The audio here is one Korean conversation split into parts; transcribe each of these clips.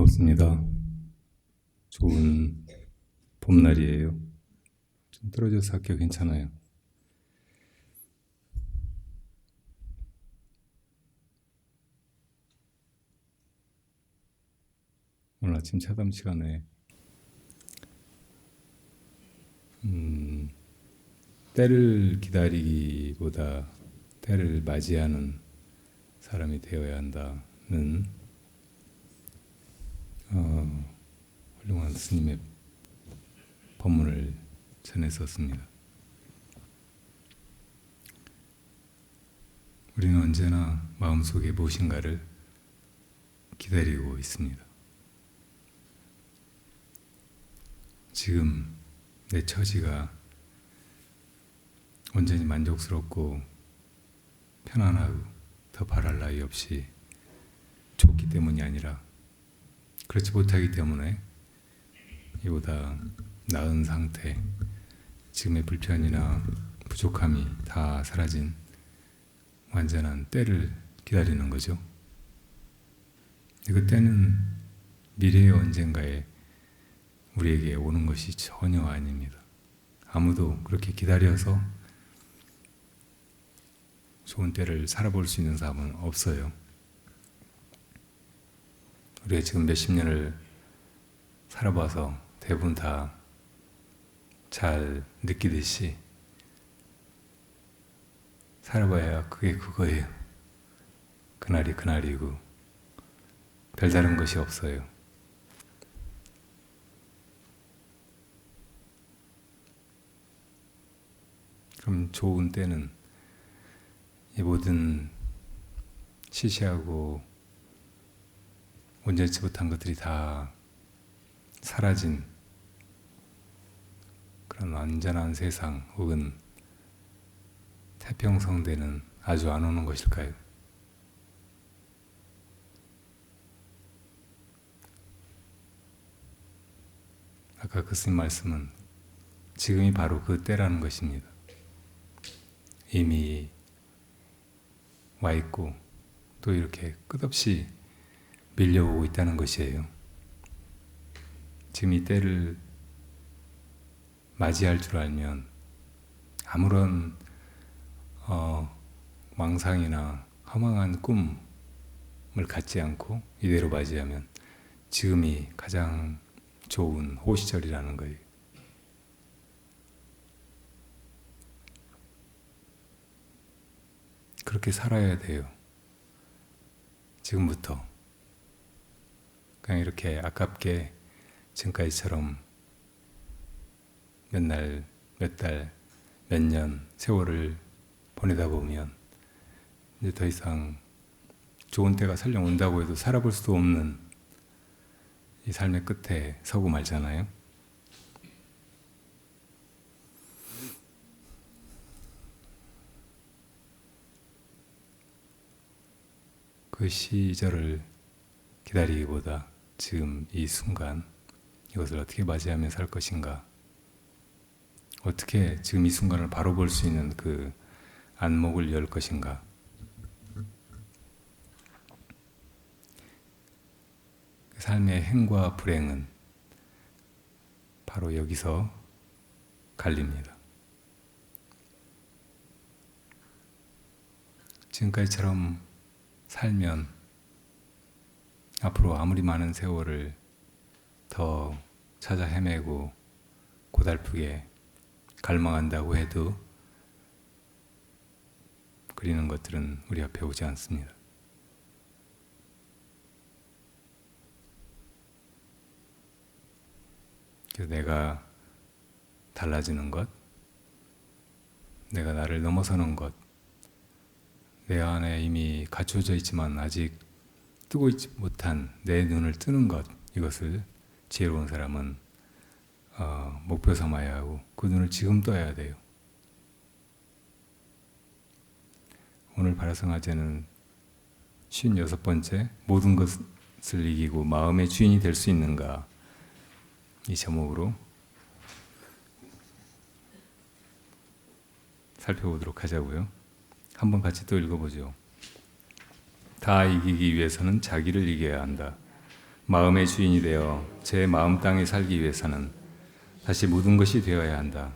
반갑습니다. 좋은 봄날이에요. 좀 떨어져서 학교 괜찮아요. 오늘 아침 차담 시간에 때를 기다리기보다 때를 맞이하는 사람이 되어야 한다는 훌륭한 스님의 법문을 전했었습니다. 우리는 언제나 마음속에 무엇인가를 기다리고 있습니다. 지금 내 처지가 온전히 만족스럽고 편안하고 더 바랄 나위 없이 좋기 때문이 아니라 그렇지 못하기 때문에 이보다 나은 상태, 지금의 불편이나 부족함이 다 사라진 완전한 때를 기다리는 거죠. 그 때는 미래의 언젠가에 우리에게 오는 것이 전혀 아닙니다. 아무도 그렇게 기다려서 좋은 때를 살아볼 수 있는 사람은 없어요. 우리가 지금 몇십 년을 살아봐서 대부분 다 잘 느끼듯이 살아봐야 그게 그거예요. 그날이 그날이고 별다른 것이 없어요. 그럼 좋은 때는 이 모든 시시하고 온전치 못한 것들이 다 사라진 그런 완전한 세상 혹은 태평성대는 아주 안 오는 것일까요? 아까 그 스님 말씀은 지금이 바로 그 때라는 것입니다. 이미 와 있고 또 이렇게 끝없이 밀려오고 있다는 것이에요. 지금 이 때를 맞이할 줄 알면 아무런 망상이나 허망한 꿈을 갖지 않고 이대로 맞이하면 지금이 가장 좋은 호시절이라는 거예요. 그렇게 살아야 돼요. 지금부터. 그냥 이렇게 아깝게 지금까지처럼 몇 날, 몇 달, 몇 년 세월을 보내다 보면 이제 더 이상 좋은 때가 설령 온다고 해도 살아볼 수도 없는 이 삶의 끝에 서고 말잖아요. 그 시절을 기다리기보다 지금 이 순간 이것을 어떻게 맞이하며 살 것인가, 어떻게 지금 이 순간을 바로 볼 수 있는 그 안목을 열 것인가, 삶의 행과 불행은 바로 여기서 갈립니다. 지금까지처럼 살면 앞으로 아무리 많은 세월을 더 찾아 헤매고 고달프게 갈망한다고 해도 그리는 것들은 우리 앞에 오지 않습니다. 그래서 내가 달라지는 것, 내가 나를 넘어서는 것, 내 안에 이미 갖춰져 있지만 아직 뜨고 있지 못한 내 눈을 뜨는 것, 이것을 지혜로운 사람은 목표 삼아야 하고 그 눈을 지금 떠야 돼요. 오늘 바라성화제는 56번째 모든 것을 이기고 마음의 주인이 될 수 있는가, 이 제목으로 살펴보도록 하자고요. 한번 같이 또 읽어보죠. 다 이기기 위해서는 자기를 이겨야 한다. 마음의 주인이 되어 제 마음 땅에 살기 위해서는 다시 모든 것이 되어야 한다.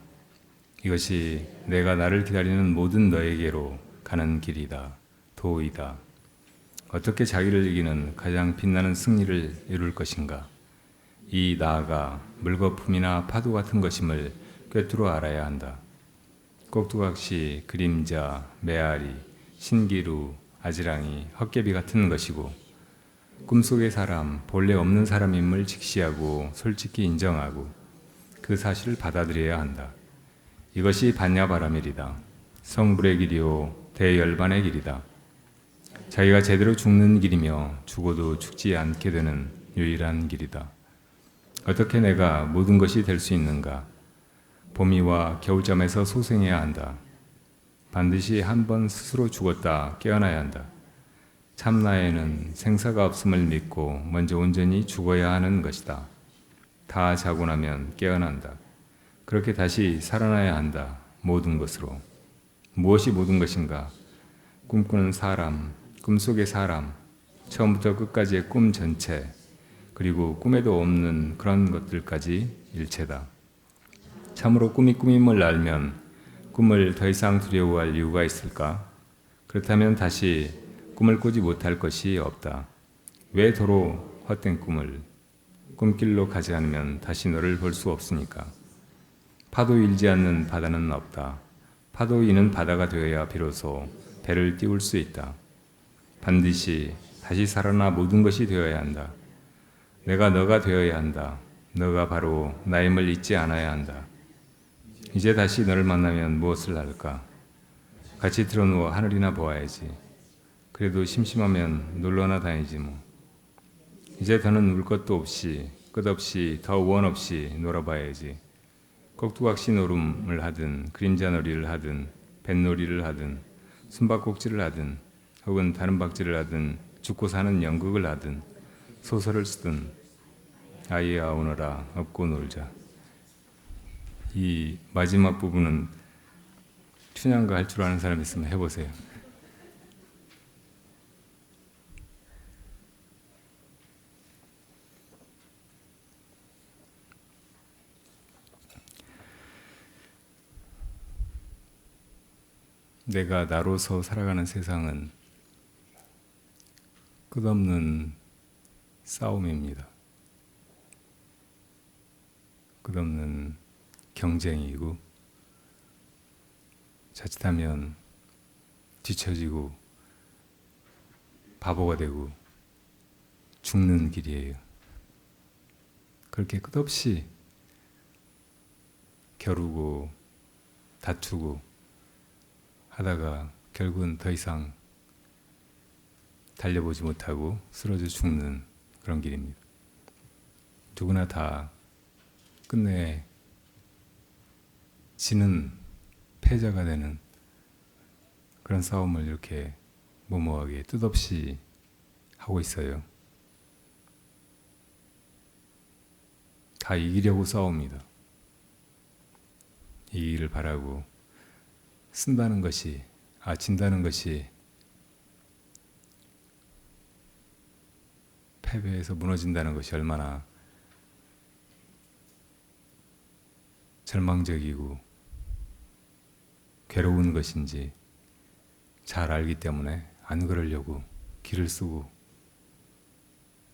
이것이 내가 나를 기다리는 모든 너에게로 가는 길이다. 도이다. 어떻게 자기를 이기는 가장 빛나는 승리를 이룰 것인가? 이 나아가 물거품이나 파도 같은 것임을 꿰뚫어 알아야 한다. 꼭두각시, 그림자, 메아리, 신기루, 아지랑이, 헛개비 같은 것이고 꿈속의 사람, 본래 없는 사람임을 직시하고 솔직히 인정하고 그 사실을 받아들여야 한다. 이것이 반야바라밀이다. 성불의 길이요 대열반의 길이다. 자기가 제대로 죽는 길이며 죽어도 죽지 않게 되는 유일한 길이다. 어떻게 내가 모든 것이 될 수 있는가? 봄이와 겨울잠에서 소생해야 한다. 반드시 한 번 스스로 죽었다 깨어나야 한다. 참나에는 생사가 없음을 믿고 먼저 온전히 죽어야 하는 것이다. 다 자고 나면 깨어난다. 그렇게 다시 살아나야 한다. 모든 것으로. 무엇이 모든 것인가? 꿈꾸는 사람, 꿈속의 사람, 처음부터 끝까지의 꿈 전체, 그리고 꿈에도 없는 그런 것들까지 일체다. 참으로 꿈이 꿈임을 알면 꿈을 더 이상 두려워할 이유가 있을까? 그렇다면 다시 꿈을 꾸지 못할 것이 없다. 왜 도로 헛된 꿈을 꿈길로 가지 않으면 다시 너를 볼 수 없으니까. 파도 일지 않는 바다는 없다. 파도 이는 바다가 되어야 비로소 배를 띄울 수 있다. 반드시 다시 살아나 모든 것이 되어야 한다. 내가 너가 되어야 한다. 너가 바로 나임을 잊지 않아야 한다. 이제 다시 너를 만나면 무엇을 할까? 같이 들어누워 하늘이나 보아야지. 그래도 심심하면 놀러나 다니지 뭐. 이제 더는 울 것도 없이 끝없이 더 원 없이 놀아봐야지. 꼭두각시 노름을 하든 그림자 놀이를 하든 뱃놀이를 하든 숨바꼭질을 하든 혹은 다른 박질을 하든 죽고 사는 연극을 하든 소설을 쓰든 아이야 오너라 업고 놀자. 이 마지막 부분은 춘향가 할 줄 아는 사람 있으면 해보세요. 내가 나로서 살아가는 세상은 끝없는 싸움입니다. 끝없는 경쟁이고 자칫하면 뒤처지고 바보가 되고 죽는 길이에요. 그렇게 끝없이 겨루고 다투고 하다가 결국은 더 이상 달려보지 못하고 쓰러져 죽는 그런 길입니다. 누구나 다 끝내 지는 패자가 되는 그런 싸움을 이렇게 무모하게 뜻없이 하고 있어요. 다 이기려고 싸웁니다. 이기기를 바라고 쓴다는 것이, 진다는 것이 패배해서 무너진다는 것이 얼마나 절망적이고 괴로운 것인지 잘 알기 때문에 안 그러려고 기를 쓰고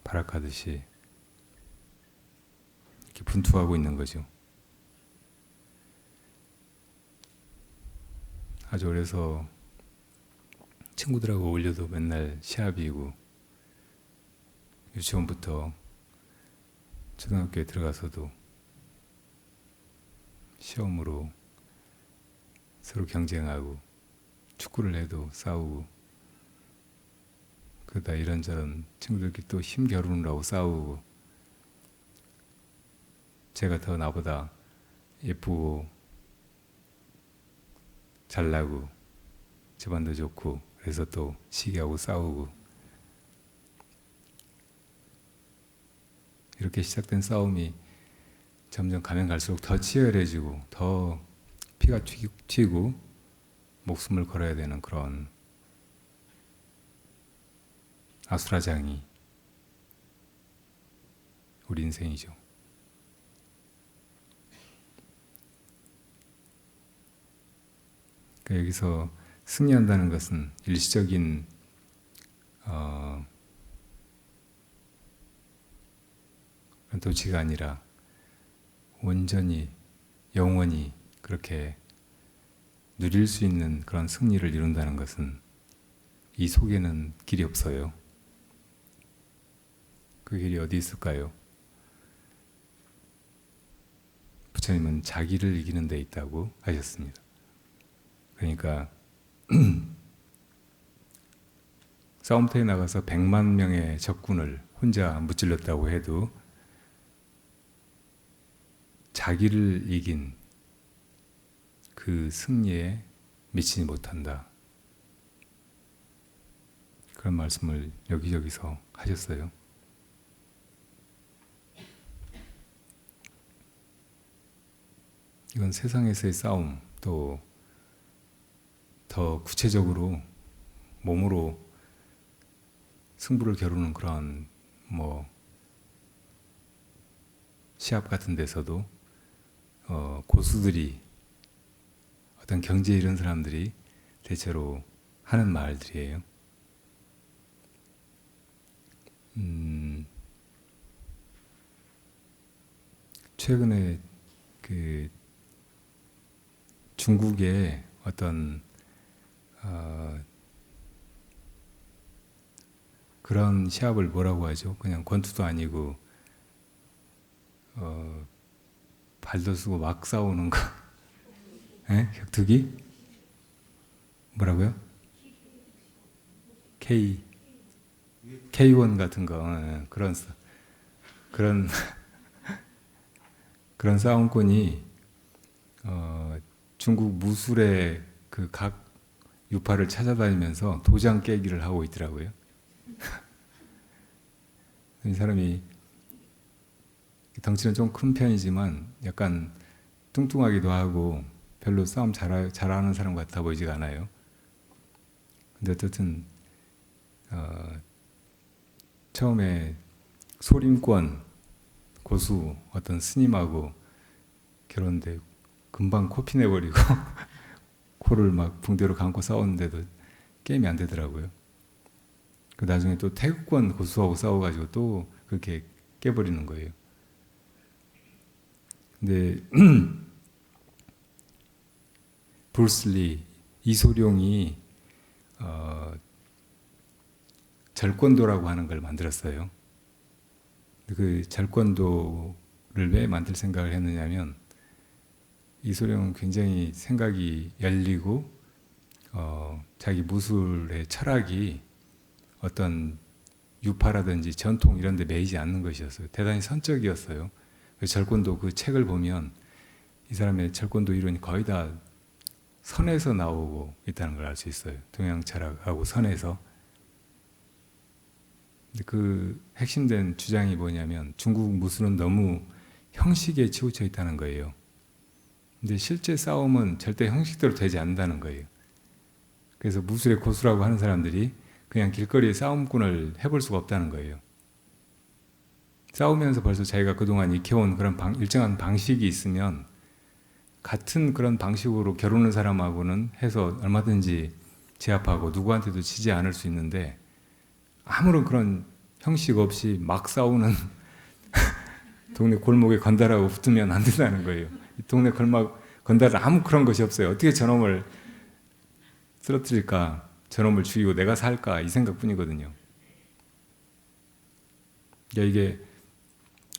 발악하듯이 이렇게 분투하고 있는 거죠. 아주 어려서 친구들하고 어울려도 맨날 시합이고 유치원부터 초등학교에 들어가서도 시험으로 서로 경쟁하고 축구를 해도 싸우고 그러다 이런저런 친구들끼리 또 힘겨루느라고 하고 싸우고 제가 더 나보다 예쁘고 잘나고 집안도 좋고 그래서 또 시기하고 싸우고 이렇게 시작된 싸움이 점점 가면 갈수록 더 치열해지고 더 피가 튀고 목숨을 걸어야 되는 그런 아수라장이 우리 인생이죠. 그러니까 여기서 승리한다는 것은 일시적인 도취가 아니라 온전히 영원히 그렇게 누릴 수 있는 그런 승리를 이룬다는 것은 이 속에는 길이 없어요. 그 길이 어디 있을까요? 부처님은 자기를 이기는 데 있다고 하셨습니다. 그러니까 싸움터에 나가서 100만 명의 적군을 혼자 무찔렀다고 해도 자기를 이긴 그 승리에 미치지 못한다. 그런 말씀을 여기저기서 하셨어요. 이건 세상에서의 싸움, 또 더 구체적으로 몸으로 승부를 겨루는 그런 시합 같은 데서도 고수들이 어떤 경지에 이른 사람들이 대체로 하는 말들이에요. 최근에 그 중국의 어떤 그런 시합을 뭐라고 하죠? 그냥 권투도 아니고 발도 쓰고 막 싸우는 거. 에? 격투기? 뭐라고요? K1 같은 거. 그런 그런 싸움꾼이 중국 무술의 그 각 유파를 찾아다니면서 도장 깨기를 하고 있더라고요. 이 사람이 덩치는 좀 큰 편이지만 약간 뚱뚱하기도 하고 별로 싸움 잘하는 사람 같아 보이지가 않아요. 근데 어쨌든 처음에 소림권 고수 어떤 스님하고 결혼돼 금방 코피 내버리고 코를 막 붕대로 감고 싸웠는데도 게임이 안 되더라고요. 그 나중에 또 태극권 고수하고 싸워가지고 또 그렇게 깨버리는 거예요. 근데 브루스리, 이소룡이 절권도라고 하는 걸 만들었어요. 그 절권도를 왜 만들 생각을 했느냐면 이소룡은 굉장히 생각이 열리고 자기 무술의 철학이 어떤 유파라든지 전통 이런 데 매이지 않는 것이었어요. 대단히 선적이었어요. 그 절권도 그 책을 보면 이 사람의 절권도 이론이 거의 다 선에서 나오고 있다는 걸 알 수 있어요. 동양 철학하고 선에서. 근데 그 핵심된 주장이 뭐냐면 중국 무술은 너무 형식에 치우쳐 있다는 거예요. 근데 실제 싸움은 절대 형식대로 되지 않는다는 거예요. 그래서 무술의 고수라고 하는 사람들이 그냥 길거리에 싸움꾼을 해볼 수가 없다는 거예요. 싸우면서 벌써 자기가 그동안 익혀온 그런 일정한 방식이 있으면 같은 그런 방식으로 겨루는 사람하고는 해서 얼마든지 제압하고 누구한테도 지지 않을 수 있는데 아무런 그런 형식 없이 막 싸우는 동네 골목에 건달하고 붙으면 안 된다는 거예요. 이 동네 건달은 아무 그런 것이 없어요. 어떻게 저놈을 쓰러뜨릴까, 저놈을 죽이고 내가 살까 이 생각뿐이거든요. 그러니까 이게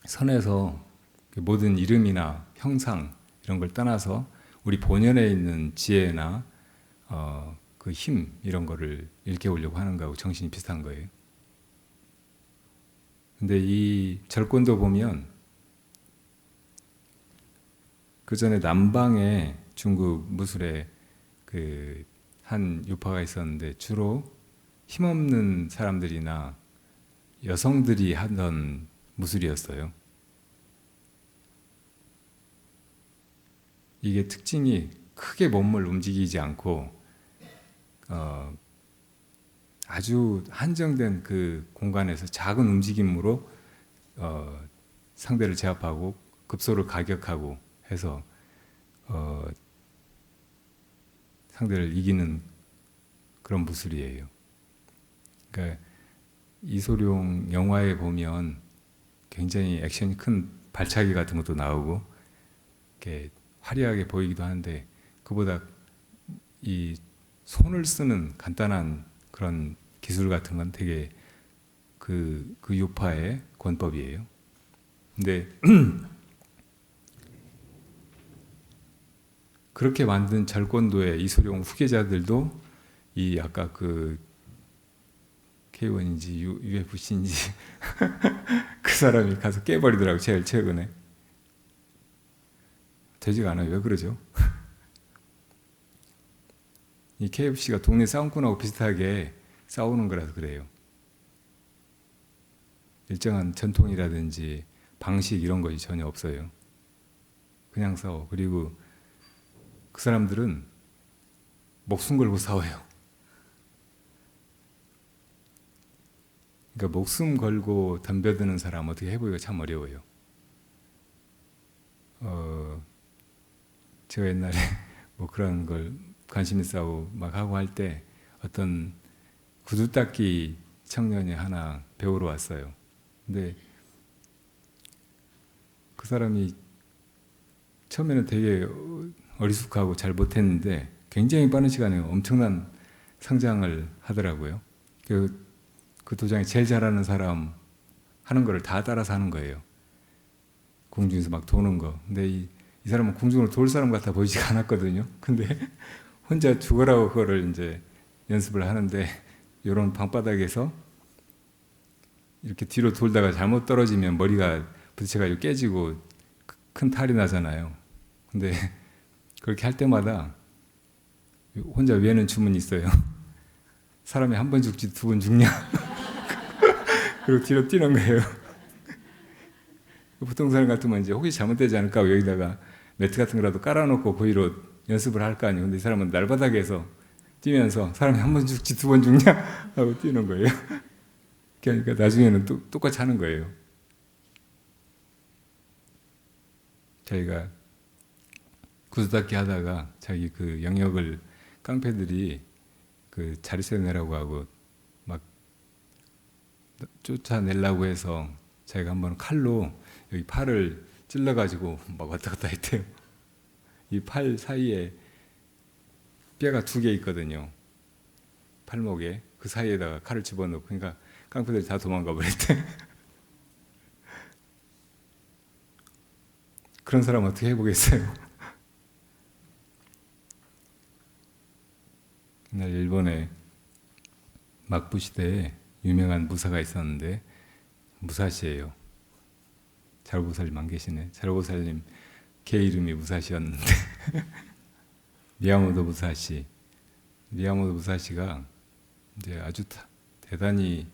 선에서 모든 이름이나 형상 이런 걸 떠나서 우리 본연에 있는 지혜나 그 힘 이런 거를 일깨우려고 하는 거하고 정신이 비슷한 거예요. 근데 이 절권도 보면 그 전에 남방에 중국 무술에 그 한 유파가 있었는데 주로 힘없는 사람들이나 여성들이 하던 무술이었어요. 이게 특징이 크게 몸을 움직이지 않고 아주 한정된 그 공간에서 작은 움직임으로 상대를 제압하고 급소를 가격하고 해서 상대를 이기는 그런 무술이에요. 그러니까 이소룡 영화에 보면 굉장히 액션이 큰 발차기 같은 것도 나오고 이렇게 화려하게 보이기도 하는데 그보다 이 손을 쓰는 간단한 그런 기술 같은 건 되게 그 유파의 권법이에요. 근데 그렇게 만든 절권도의 이소룡 후계자들도 이 아까 그 K1인지 UFC인지 그 사람이 가서 깨버리더라고 제일 최근에. 되지가 않아요. 왜 그러죠? 이 KFC가 동네 싸움꾼하고 비슷하게 싸우는 거라서 그래요. 일정한 전통이라든지 방식 이런 것이 전혀 없어요. 그냥 싸워. 그리고 그 사람들은 목숨 걸고 싸워요. 그러니까 목숨 걸고 덤벼드는 사람 어떻게 해보기가 참 어려워요. 제가 옛날에 뭐 그런 걸 관심 있어 막 하고 할 때 어떤 구두 닦기 청년이 하나 배우러 왔어요. 근데 그 사람이 처음에는 되게 어리숙하고 잘 못했는데 굉장히 빠른 시간에 엄청난 성장을 하더라고요. 그 도장이 제일 잘하는 사람 하는 거를 다 따라서 하는 거예요. 공중에서 막 도는 거. 근데 이 사람은 공중으로 돌 사람 같아 보이지가 않았거든요. 근데 혼자 죽으라고 그거를 이제 연습을 하는데 이런 방바닥에서 이렇게 뒤로 돌다가 잘못 떨어지면 머리가 부딪혀가지고 깨지고 큰 탈이 나잖아요. 근데 그렇게 할 때마다 혼자 외는 주문이 있어요. 사람이 한 번 죽지 두 번 죽냐? 그리고 뒤로 뛰는 거예요. 보통 사람 같으면 이제 혹시 잘못되지 않을까 하고 여기다가 매트 같은 거라도 깔아놓고 거기로 연습을 할 거 아니에요. 근데 이 사람은 날바닥에서 뛰면서 사람이 한 번 죽지 두 번 죽냐? 하고 뛰는 거예요. 그러니까 나중에는 똑같이 하는 거예요. 자기가 구두닦기 하다가 자기 그 영역을 깡패들이 그 자릿세 내라고 하고 막 쫓아내려고 해서 자기가 한번 칼로 여기 팔을 찔러가지고 막 왔다 갔다 했대요. 이 팔 사이에 뼈가 2개 있거든요. 팔목에. 그 사이에다가 칼을 집어넣고, 그러니까 깡패들이 다 도망가 버렸대. 그런 사람 어떻게 해보겠어요? 옛날 일본에 막부 시대에 유명한 무사가 있었는데 무사시예요. 자루보살님 안 계시네. 자루보살님 개 이름이 무사시였는데 미야모토 무사시. 미야모토 무사시가 이제 아주 대단히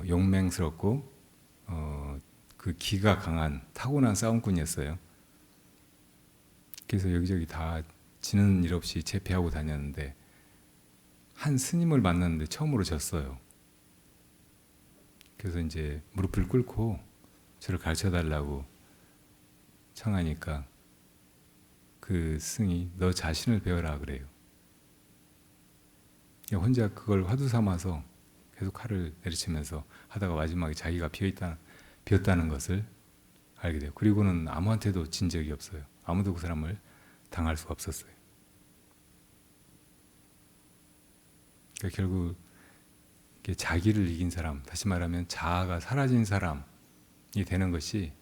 용맹스럽고 그 기가 강한 타고난 싸움꾼이었어요. 그래서 여기저기 다 지는 일 없이 제패하고 다녔는데 한 스님을 만났는데 처음으로 졌어요. 그래서 이제 무릎을 꿇고 저를 가르쳐 달라고 청하니까 그 스승이 너 자신을 배워라 그래요. 혼자 그걸 화두 삼아서 계속 칼을 내리치면서 하다가 마지막에 자기가 비었다는 것을 알게 돼요. 그리고는 아무한테도 진 적이 없어요. 아무도 그 사람을 당할 수가 없었어요. 그러니까 결국 자기를 이긴 사람, 다시 말하면 자아가 사라진 사람이 되는 것이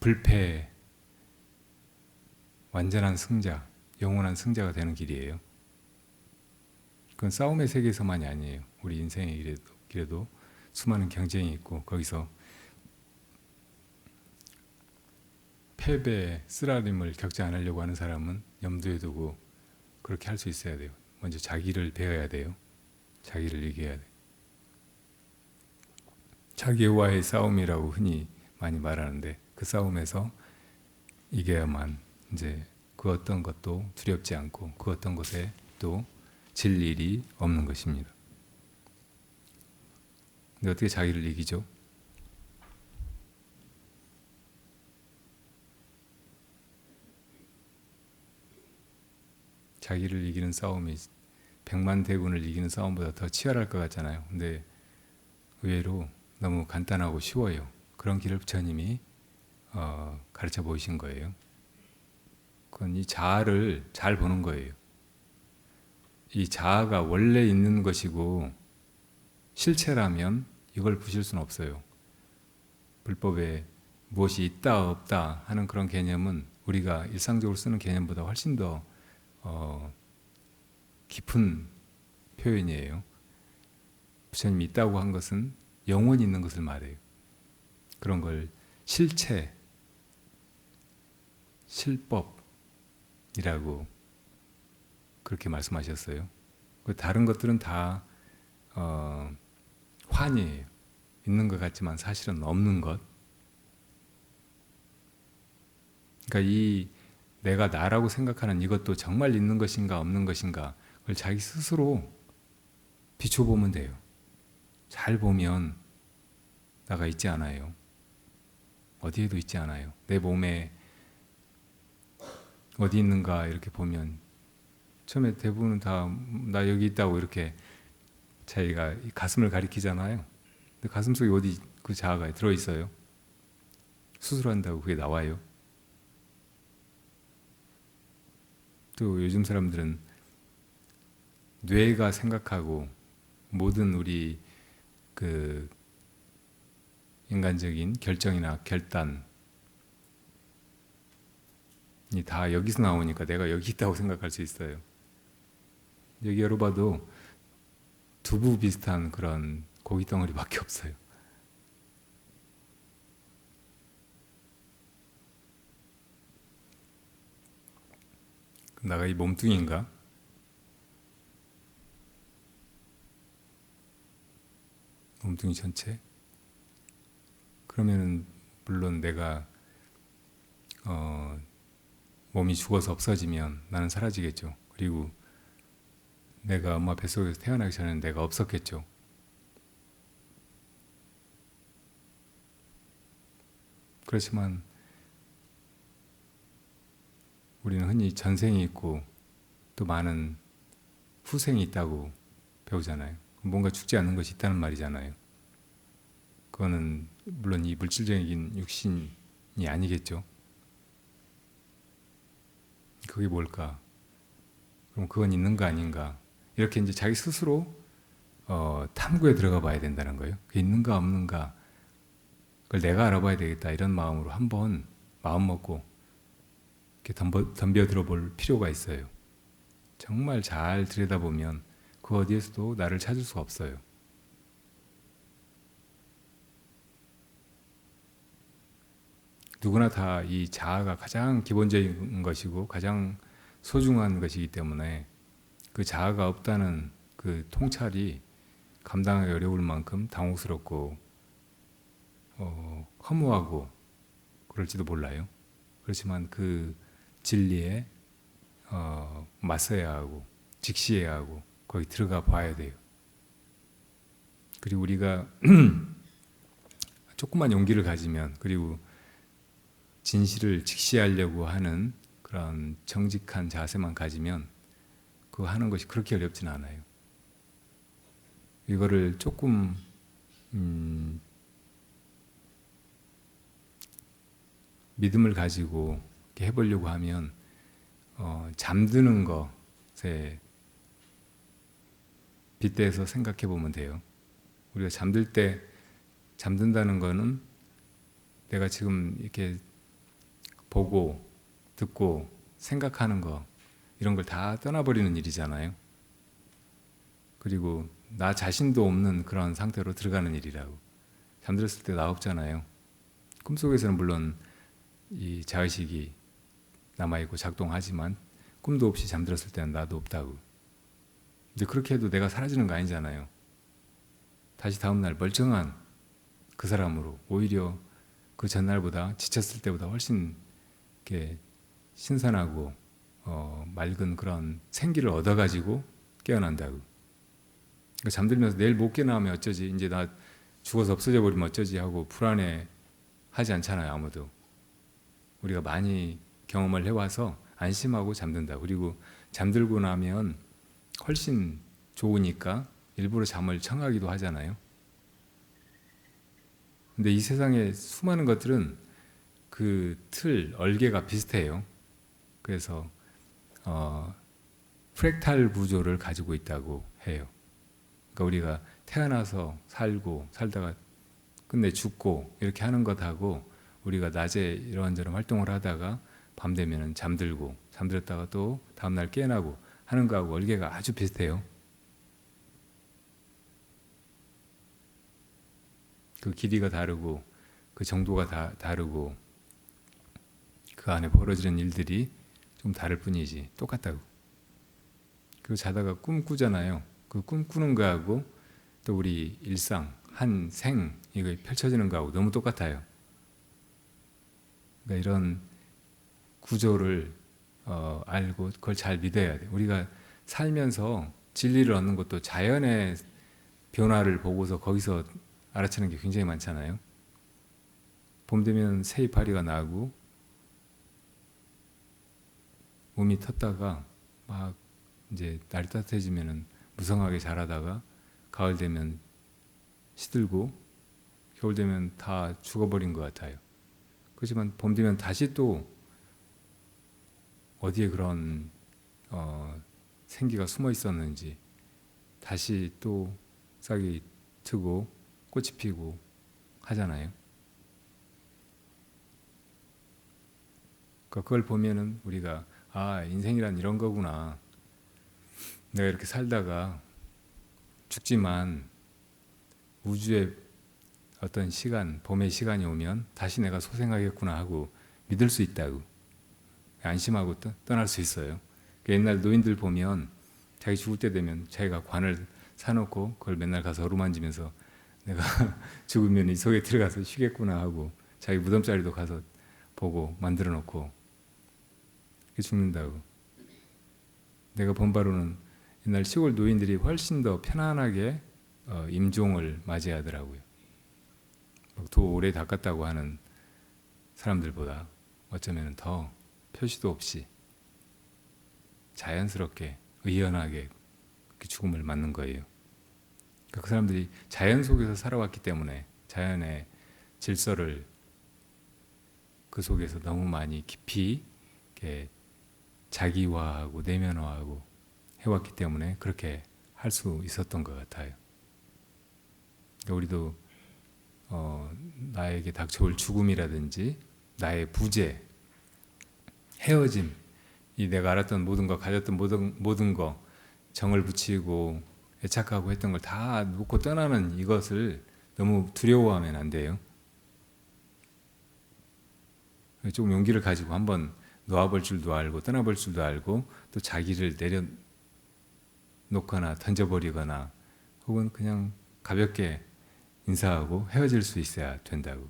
불패, 완전한 승자, 영원한 승자가 되는 길이에요. 그건 싸움의 세계에서만이 아니에요. 우리 인생의 길에도 수많은 경쟁이 있고 거기서 패배, 쓰라림을 겪지 않으려고 하는 사람은 염두에 두고 그렇게 할 수 있어야 돼요. 먼저 자기를 배워야 돼요. 자기를 이겨야 돼요. 자기와의 싸움이라고 흔히 많이 말하는데 그 싸움에서 이겨야만 이제 그 어떤 것도 두렵지 않고 그 어떤 것에 또 질 일이 없는 것입니다. 근데 어떻게 자기를 이기죠? 자기를 이기는 싸움이 백만 대군을 이기는 싸움보다 더 치열할 것 같잖아요. 근데 의외로 너무 간단하고 쉬워요. 그런 길을 부처님이 가르쳐 보이신 거예요. 그건 이 자아를 잘 보는 거예요. 이 자아가 원래 있는 것이고 실체라면 이걸 부실 수는 없어요. 불법에 무엇이 있다 없다 하는 그런 개념은 우리가 일상적으로 쓰는 개념보다 훨씬 더 깊은 표현이에요. 부처님이 있다고 한 것은 영원히 있는 것을 말해요. 그런 걸 실체, 실법이라고 그렇게 말씀하셨어요. 다른 것들은 다 환이에요. 있는 것 같지만 사실은 없는 것. 그러니까 이 내가 나라고 생각하는 이것도 정말 있는 것인가 없는 것인가 그걸 자기 스스로 비춰보면 돼요. 잘 보면 나가 있지 않아요. 어디에도 있지 않아요. 내 몸에 어디 있는가 이렇게 보면 처음에 대부분은 다 나 여기 있다고 이렇게 자기가 가슴을 가리키잖아요. 근데 가슴 속에 어디 그 자아가 들어있어요. 수술한다고 그게 나와요. 또 요즘 사람들은 뇌가 생각하고 모든 우리 그 인간적인 결정이나 결단이 다 여기서 나오니까 내가 여기 있다고 생각할 수 있어요. 여기 열어봐도 두부 비슷한 그런 고기 덩어리밖에 없어요. 나가 이 몸뚱이인가? 몸뚱이 전체? 그러면은 물론 내가 몸이 죽어서 없어지면 나는 사라지겠죠. 그리고 내가 엄마 뱃속에서 태어나기 전에는 내가 없었겠죠. 그렇지만 우리는 흔히 전생이 있고 또 많은 후생이 있다고 배우잖아요. 뭔가 죽지 않는 것이 있다는 말이잖아요. 그거는 물론 이 물질적인 육신이 아니겠죠. 그게 뭘까? 그럼 그건 있는가 아닌가? 이렇게 이제 자기 스스로 탐구에 들어가 봐야 된다는 거예요. 그게 있는가 없는가? 그걸 내가 알아봐야 되겠다 이런 마음으로 한번 마음 먹고 이렇게 덤벼들어 볼 필요가 있어요. 정말 잘 들여다보면 그 어디에서도 나를 찾을 수가 없어요. 누구나 다 이 자아가 가장 기본적인 것이고 가장 소중한 것이기 때문에 그 자아가 없다는 그 통찰이 감당하기 어려울 만큼 당혹스럽고 허무하고 그럴지도 몰라요. 그렇지만 그 진리에 맞서야 하고 직시해야 하고 거기 들어가 봐야 돼요. 그리고 우리가 조금만 용기를 가지면 그리고 진실을 직시하려고 하는 그런 정직한 자세만 가지면 그거 하는 것이 그렇게 어렵진 않아요. 이거를 조금 믿음을 가지고 이렇게 해보려고 하면 잠드는 것에 빗대서 생각해 보면 돼요. 우리가 잠들 때 잠든다는 거는 내가 지금 이렇게 보고 듣고 생각하는 거 이런 걸 다 떠나버리는 일이잖아요. 그리고 나 자신도 없는 그런 상태로 들어가는 일이라고. 잠들었을 때 나 없잖아요. 꿈속에서는 물론 이 자의식이 남아있고 작동하지만 꿈도 없이 잠들었을 때는 나도 없다고. 근데 그렇게 해도 내가 사라지는 거 아니잖아요. 다시 다음날 멀쩡한 그 사람으로 오히려 그 전날보다 지쳤을 때보다 훨씬 이렇게 신선하고 맑은 그런 생기를 얻어가지고 깨어난다고. 그러니까 잠들면서 내일 못 깨어나면 어쩌지? 이제 나 죽어서 없어져 버리면 어쩌지? 하고 불안해 하지 않잖아요, 아무도. 우리가 많이 경험을 해와서 안심하고 잠든다. 그리고 잠들고 나면 훨씬 좋으니까 일부러 잠을 청하기도 하잖아요. 근데 이 세상에 수많은 것들은 그 틀, 얼개가 비슷해요. 그래서 프랙탈 구조를 가지고 있다고 해요. 그러니까 우리가 태어나서 살고 살다가 끝내 죽고 이렇게 하는 것하고 우리가 낮에 이런저런 활동을 하다가 밤 되면은 잠들고 잠들었다가 또 다음날 깨어나고 하는 거하고 얼개가 아주 비슷해요. 그 길이가 다르고 그 정도가 다르고 그 안에 벌어지는 일들이 좀 다를 뿐이지 똑같다고. 그리고 자다가 꿈 꾸잖아요. 그 꿈 꾸는 거하고 또 우리 일상 한 생 이거 펼쳐지는 거하고 너무 똑같아요. 그러니까 이런 구조를 알고 그걸 잘 믿어야 돼. 우리가 살면서 진리를 얻는 것도 자연의 변화를 보고서 거기서 알아채는 게 굉장히 많잖아요. 봄 되면 새이파리가 나고 몸이 텄다가 막 이제 날이 따뜻해지면은 무성하게 자라다가 가을 되면 시들고 겨울 되면 다 죽어버린 것 같아요. 그렇지만 봄 되면 다시 또 어디에 그런 생기가 숨어 있었는지 다시 또 싹이 트고 꽃이 피고 하잖아요. 그걸 보면은 우리가 인생이란 이런 거구나. 내가 이렇게 살다가 죽지만 우주의 어떤 시간, 봄의 시간이 오면 다시 내가 소생하겠구나 하고 믿을 수 있다고 안심하고 떠날 수 있어요. 옛날 노인들 보면 자기 죽을 때 되면 자기가 관을 사놓고 그걸 맨날 가서 어루만지면서 내가 죽으면 이 속에 들어가서 쉬겠구나 하고 자기 무덤자리도 가서 보고 만들어 놓고 죽는다고. 내가 본 바로는 옛날 시골 노인들이 훨씬 더 편안하게 임종을 맞이하더라고요. 도 오래 닦았다고 하는 사람들보다 어쩌면 더 표시도 없이 자연스럽게 의연하게 죽음을 맞는 거예요. 그 사람들이 자연 속에서 살아왔기 때문에 자연의 질서를 그 속에서 너무 많이 깊이 이렇게 자기화하고 내면화하고 해왔기 때문에 그렇게 할 수 있었던 것 같아요. 우리도 나에게 닥쳐올 죽음이라든지 나의 부재, 헤어짐, 이 내가 알았던 모든 거, 가졌던 모든 거, 정을 붙이고 애착하고 했던 걸 다 놓고 떠나는 이것을 너무 두려워하면 안 돼요. 조금 용기를 가지고 한번 놓아볼 줄도 알고 떠나볼 줄도 알고 또 자기를 내려놓거나 던져버리거나 혹은 그냥 가볍게 인사하고 헤어질 수 있어야 된다고.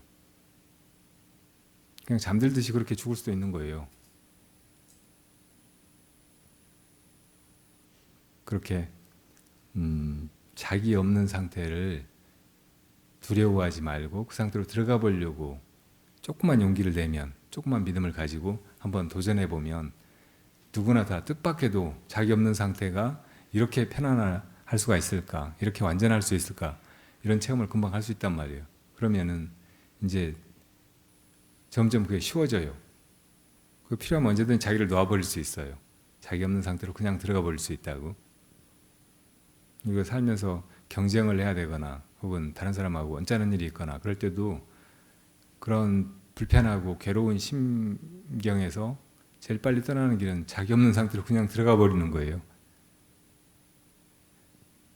그냥 잠들듯이 그렇게 죽을 수도 있는 거예요. 그렇게 자기 없는 상태를 두려워하지 말고 그 상태로 들어가 보려고 조금만 용기를 내면 조금만 믿음을 가지고 한번 도전해 보면 누구나 다 뜻밖에도 자기 없는 상태가 이렇게 편안할 수가 있을까, 이렇게 완전할 수 있을까 이런 체험을 금방 할 수 있단 말이에요. 그러면은 이제 점점 그게 쉬워져요. 그 필요하면 언제든 자기를 놓아버릴 수 있어요. 자기 없는 상태로 그냥 들어가 버릴 수 있다고. 이거 살면서 경쟁을 해야 되거나 혹은 다른 사람하고 언짢은 일이 있거나 그럴 때도 그런 불편하고 괴로운 심경에서 제일 빨리 떠나는 길은 자기 없는 상태로 그냥 들어가 버리는 거예요.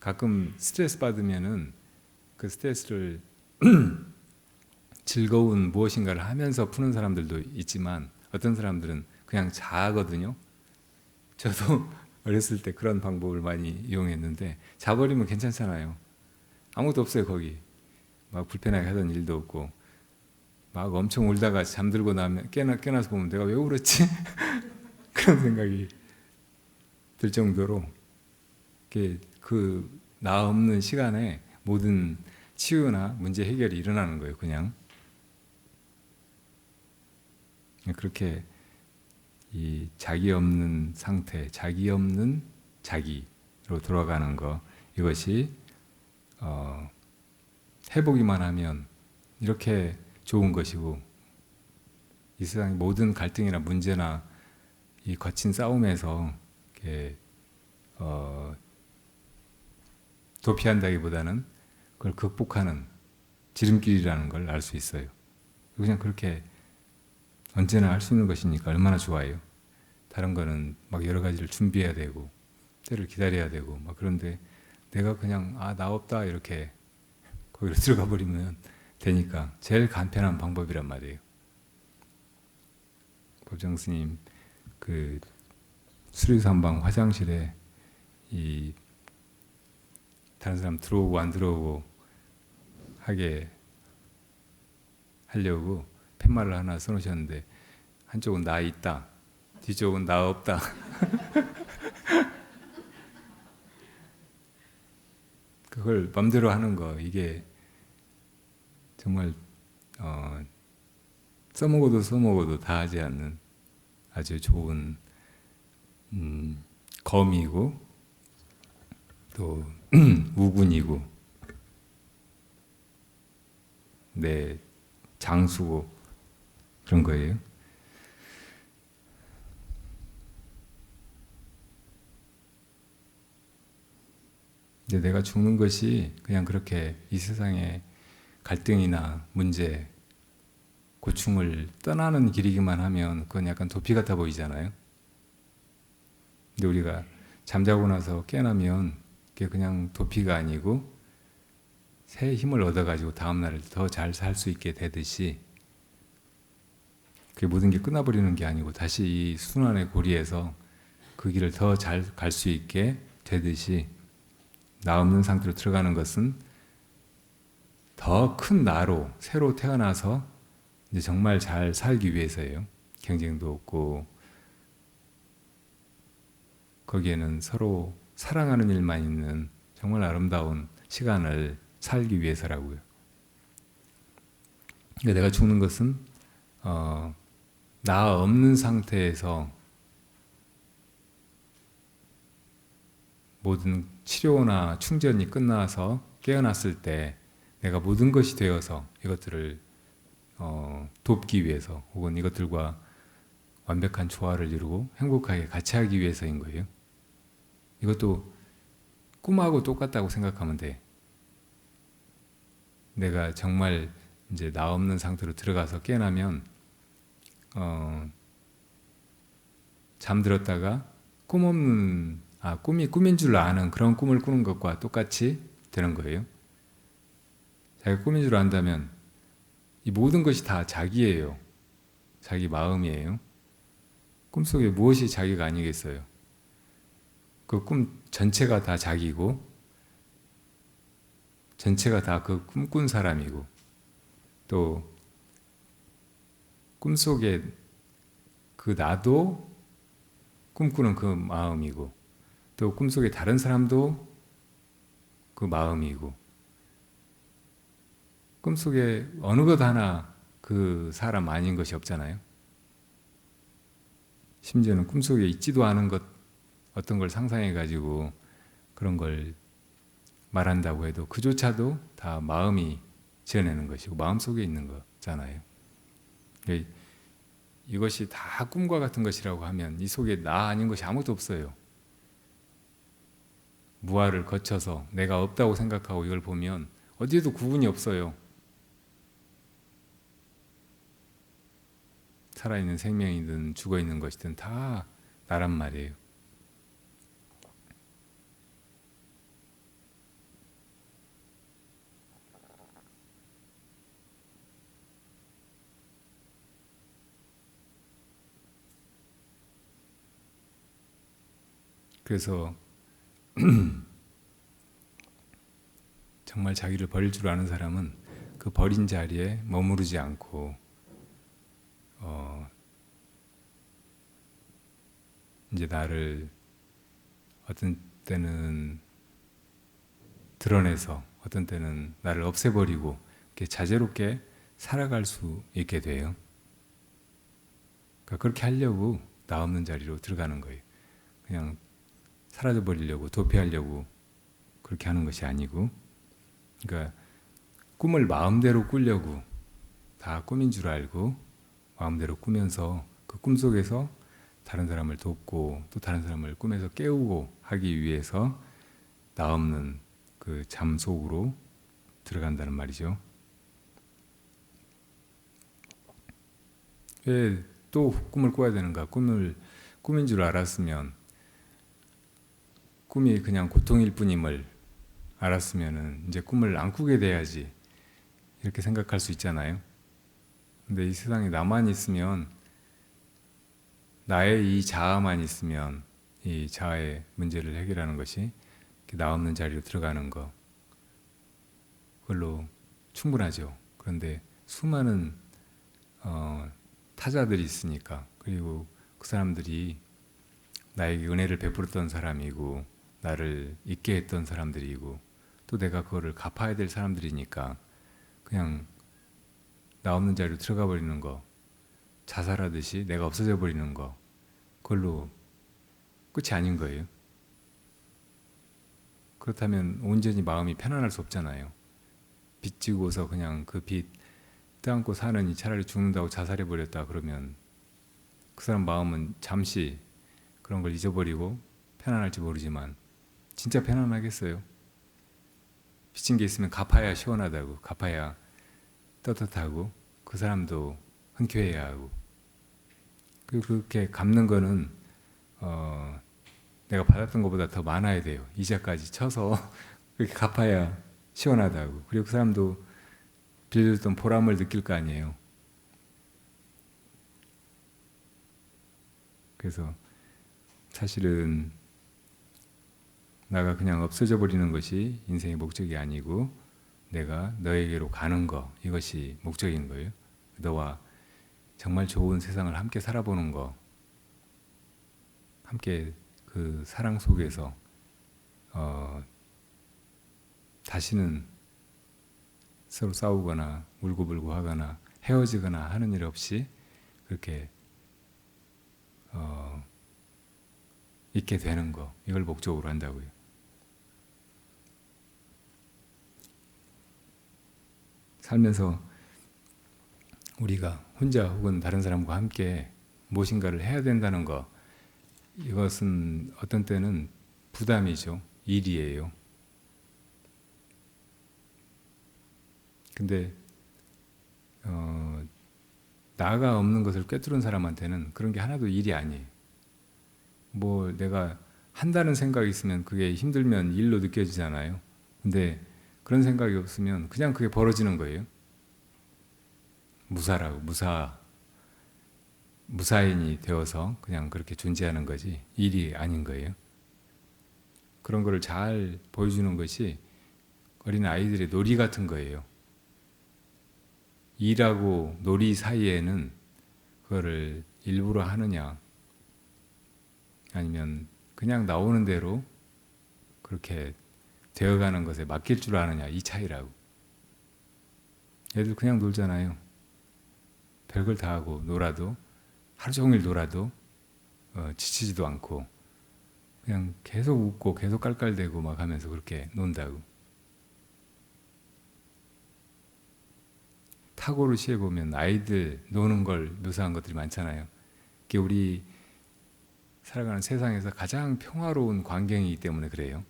가끔 스트레스 받으면은 그 스트레스를 즐거운 무엇인가를 하면서 푸는 사람들도 있지만 어떤 사람들은 그냥 자거든요. 저도 어렸을 때 그런 방법을 많이 이용했는데 자버리면 괜찮잖아요. 아무것도 없어요 거기. 막 불편하게 하던 일도 없고 막 엄청 울다가 잠들고 나면 깨나서 보면 내가 왜 울었지? 그런 생각이 들 정도로 그 나 없는 시간에 모든 치유나 문제 해결이 일어나는 거예요. 그냥 그렇게 이 자기 없는 상태, 자기 없는 자기로 돌아가는 거, 이것이 해보기만 하면 이렇게 좋은 것이고, 이 세상의 모든 갈등이나 문제나 이 거친 싸움에서 이렇게 도피한다기보다는 그걸 극복하는 지름길이라는 걸 알 수 있어요. 그냥 그렇게 언제나 할 수 있는 것이니까 얼마나 좋아요. 다른 거는 막 여러 가지를 준비해야 되고 때를 기다려야 되고 막, 그런데 내가 그냥 나 없다 이렇게 거기로 들어가 버리면 되니까 제일 간편한 방법이란 말이에요. 법정 스님 그 수리산방 화장실에 이 다른 사람 들어오고 안 들어오고 하게 하려고 팻말을 하나 써놓으셨는데, 한쪽은 나 있다, 뒤쪽은 나 없다. 그걸 맘대로 하는 거, 이게 정말 써먹어도 다 하지 않는 아주 좋은 검이고 또 우군이고 내 장수고 그런 거예요. 근데 내가 죽는 것이 그냥 그렇게 이 세상의 갈등이나 문제, 고충을 떠나는 길이기만 하면 그건 약간 도피 같아 보이잖아요. 근데 우리가 잠자고 나서 깨어나면 그게 그냥 도피가 아니고 새 힘을 얻어가지고 다음날을 더 잘 살 수 있게 되듯이, 그게 모든 게 끝나버리는 게 아니고 다시 이 순환의 고리에서 그 길을 더 잘 갈 수 있게 되듯이, 나 없는 상태로 들어가는 것은 더 큰 나로 새로 태어나서 이제 정말 잘 살기 위해서예요. 경쟁도 없고 거기에는 서로 사랑하는 일만 있는 정말 아름다운 시간을 살기 위해서라고요. 그러니까 내가 죽는 것은 나 없는 상태에서 모든 치료나 충전이 끝나서 깨어났을 때 내가 모든 것이 되어서 이것들을 돕기 위해서, 혹은 이것들과 완벽한 조화를 이루고 행복하게 같이 하기 위해서인 거예요. 이것도 꿈하고 똑같다고 생각하면 돼. 내가 정말 이제 나 없는 상태로 들어가서 깨어나면 잠들었다가 꿈이 꿈인 줄 아는 그런 꿈을 꾸는 것과 똑같이 되는 거예요. 자기가 꿈인 줄 안다면 이 모든 것이 다 자기예요. 자기 마음이에요. 꿈속에 무엇이 자기가 아니겠어요? 그 꿈 전체가 다 자기고, 전체가 다 그 꿈꾼 사람이고, 또 꿈속에 그 나도 꿈꾸는 그 마음이고, 또 꿈속에 다른 사람도 그 마음이고, 꿈속에 어느 것 하나 그 사람 아닌 것이 없잖아요. 심지어는 꿈속에 있지도 않은 것, 어떤 걸 상상해가지고 그런 걸 말한다고 해도 그조차도 다 마음이 지어내는 것이고 마음속에 있는 거잖아요. 이것이 다 꿈과 같은 것이라고 하면 이 속에 나 아닌 것이 아무것도 없어요. 무아를 거쳐서 내가 없다고 생각하고 이걸 보면 어디에도 구분이 없어요. 살아있는 생명이든 죽어있는 것이든 다 나란 말이에요. 그래서 정말 자기를 버릴 줄 아는 사람은 그 버린 자리에 머무르지 않고 이제 나를 어떤 때는 드러내서 어떤 때는 나를 없애버리고 이렇게 자제롭게 살아갈 수 있게 돼요. 그러니까 그렇게 하려고 나 없는 자리로 들어가는 거예요. 그냥 사라져 버리려고 도피하려고 그렇게 하는 것이 아니고, 그러니까 꿈을 마음대로 꾸려고 다 꿈인 줄 알고 마음대로 꾸면서 그 꿈 속에서 다른 사람을 돕고 또 다른 사람을 꿈에서 깨우고 하기 위해서 나 없는 그 잠 속으로 들어간다는 말이죠. 왜 또 꿈을 꿔야 되는가? 꿈인 줄 알았으면, 꿈이 그냥 고통일 뿐임을 알았으면은 이제 꿈을 안 꾸게 돼야지, 이렇게 생각할 수 있잖아요. 근데 이 세상에 나만 있으면, 나의 이 자아만 있으면 이 자아의 문제를 해결하는 것이 나 없는 자리로 들어가는 거, 그걸로 충분하죠. 그런데 수많은 타자들이 있으니까, 그리고 그 사람들이 나에게 은혜를 베풀었던 사람이고 나를 있게 했던 사람들이고 또 내가 그거를 갚아야 될 사람들이니까 그냥 나 없는 자리로 들어가 버리는 거, 자살하듯이 내가 없어져 버리는 거, 그걸로 끝이 아닌 거예요. 그렇다면 온전히 마음이 편안할 수 없잖아요. 빚 지고서 그냥 그 빚 떠안고 사느니 차라리 죽는다고 자살해 버렸다 그러면 그 사람 마음은 잠시 그런 걸 잊어버리고 편안할지 모르지만 진짜 편안하겠어요? 빚진 게 있으면 갚아야 시원하다고, 갚아야 떳떳하고 그 사람도 흔쾌해야 하고, 그리고 그렇게 갚는 거는 내가 받았던 것보다 더 많아야 돼요. 이자까지 쳐서 그렇게 갚아야 시원하다고. 그리고 그 사람도 빌려줬던 보람을 느낄 거 아니에요. 그래서 사실은 나가 그냥 없어져 버리는 것이 인생의 목적이 아니고 내가 너에게로 가는 거, 이것이 목적인 거예요. 너와 정말 좋은 세상을 함께 살아보는 거, 함께 그 사랑 속에서 다시는 서로 싸우거나 울고불고 하거나 헤어지거나 하는 일 없이 그렇게 있게 되는 거, 이걸 목적으로 한다고요. 살면서 우리가 혼자 혹은 다른 사람과 함께 무엇인가를 해야 된다는 거, 이것은 어떤 때는 부담이죠. 일이에요. 근데 나가 없는 것을 꿰뚫은 사람한테는 그런 게 하나도 일이 아니에요. 뭐 내가 한다는 생각이 있으면 그게 힘들면 일로 느껴지잖아요. 근데 그런 생각이 없으면 그냥 그게 벌어지는 거예요. 무사라고, 무사인이 되어서 그냥 그렇게 존재하는 거지 일이 아닌 거예요. 그런 거를 잘 보여주는 것이 어린 아이들의 놀이 같은 거예요. 일하고 놀이 사이에는 그거를 일부러 하느냐 아니면 그냥 나오는 대로 그렇게 되어가는 것에 맡길 줄 아느냐, 이 차이라고. 애들 그냥 놀잖아요. 별걸 다 하고 놀아도, 하루 종일 놀아도 지치지도 않고 그냥 계속 웃고 계속 깔깔대고 막 하면서 그렇게 논다고. 타고를 시해보면 아이들 노는 걸 묘사한 것들이 많잖아요. 그게 우리 살아가는 세상에서 가장 평화로운 광경이기 때문에 그래요.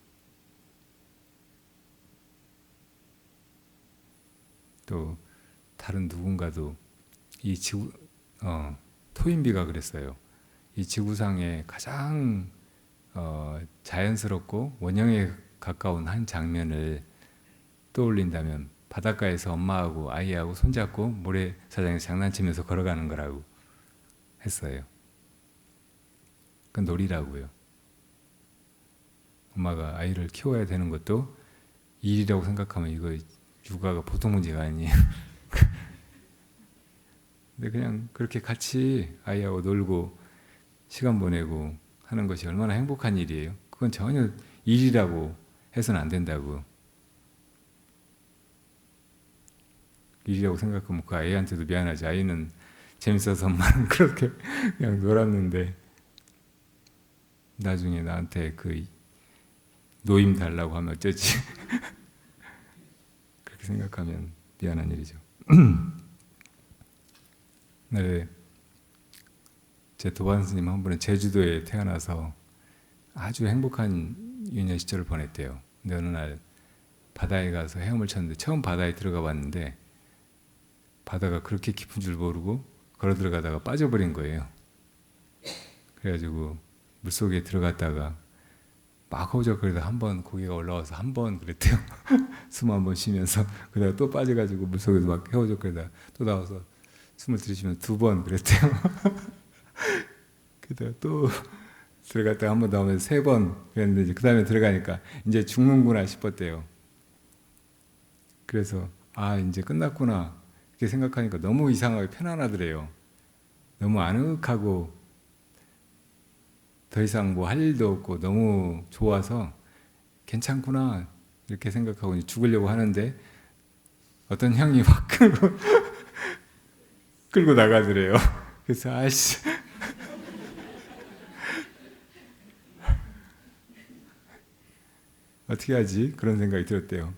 또 다른 누군가도 이 지구, 토인비가 그랬어요. 이 지구상에 가장 자연스럽고 원형에 가까운 한 장면을 떠올린다면 바닷가에서 엄마하고 아이하고 손잡고 모래사장에서 장난치면서 걸어가는 거라고 했어요. 그건 놀이라고요. 엄마가 아이를 키워야 되는 것도 일이라고 생각하면 이거 육아가 보통 문제가 아니에요. 근데 그냥 그렇게 같이 아이하고 놀고 시간 보내고 하는 것이 얼마나 행복한 일이에요. 그건 전혀 일이라고 해서는 안 된다고. 일이라고 생각하면 그 아이한테도 미안하지. 아이는 재밌어서 엄마는 그렇게 그냥 놀았는데 나중에 나한테 그 노임 달라고 하면 어쩌지? 그렇게 생각하면 미안한 일이죠. 네, 제 도반 스님 한 분은 제주도에 태어나서 아주 행복한 유년 시절을 보냈대요. 근데 어느 날 바다에 가서 헤엄을 쳤는데 처음 바다에 들어가 봤는데 바다가 그렇게 깊은 줄 모르고 걸어 들어가다가 빠져버린 거예요. 그래가지고 물속에 들어갔다가 막 허우적거리다 한 번 고개가 올라와서 한 번 그랬대요. 숨 한 번 쉬면서 그러다가 또 빠져가지고 물속에서 막 허우적거리다 또 나와서 숨을 들이쉬면 두 번 그랬대요. 그러다가 또 들어갔다가 한 번 나오면서 세 번 그랬는데 이제 그 다음에 들어가니까 이제 죽는구나 싶었대요. 그래서 아 이제 끝났구나 이렇게 생각하니까 너무 이상하게 편안하더래요. 너무 아늑하고 더 이상 뭐 할 일도 없고 너무 좋아서 괜찮구나 이렇게 생각하고 이제 죽으려고 하는데 어떤 형이 확 끌고 나가더래요. 그래서 아이씨 어떻게 하지? 그런 생각이 들었대요.